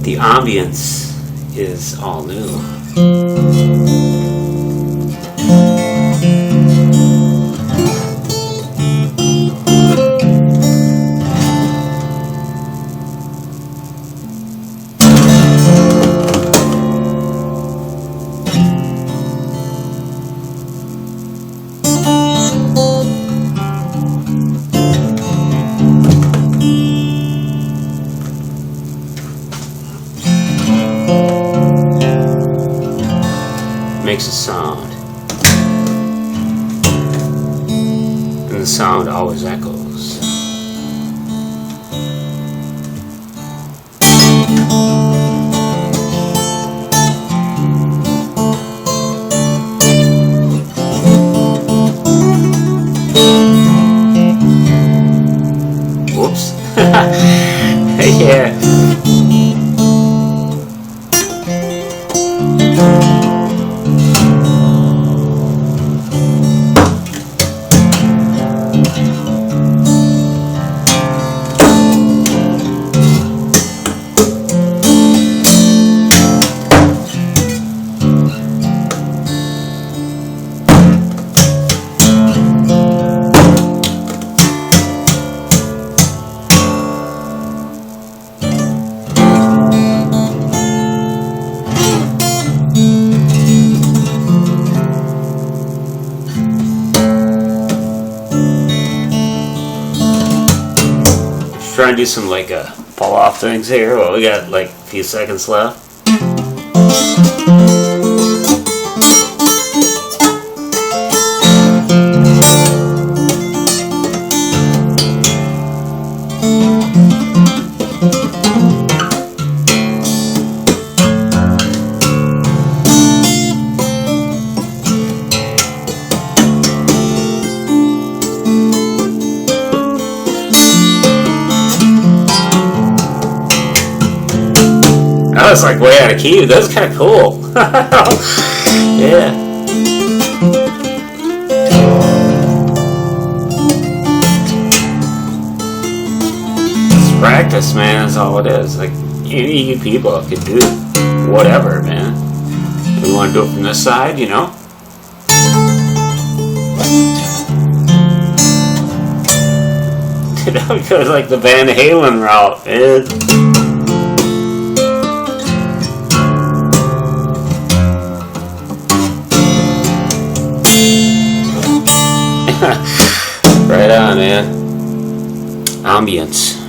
The ambience is all new. Makes a sound, and the sound always echoes. Whoops. Yeah. Trying to do some like fall off things here. Well, we got like a few seconds left. That was like way out of key. That was kind of cool. Yeah. It's practice, man. That's all it is. Like any people can do whatever, man. If we want to do it from this side, you know. It goes like the Van Halen route, man. Right on, man. Ambience.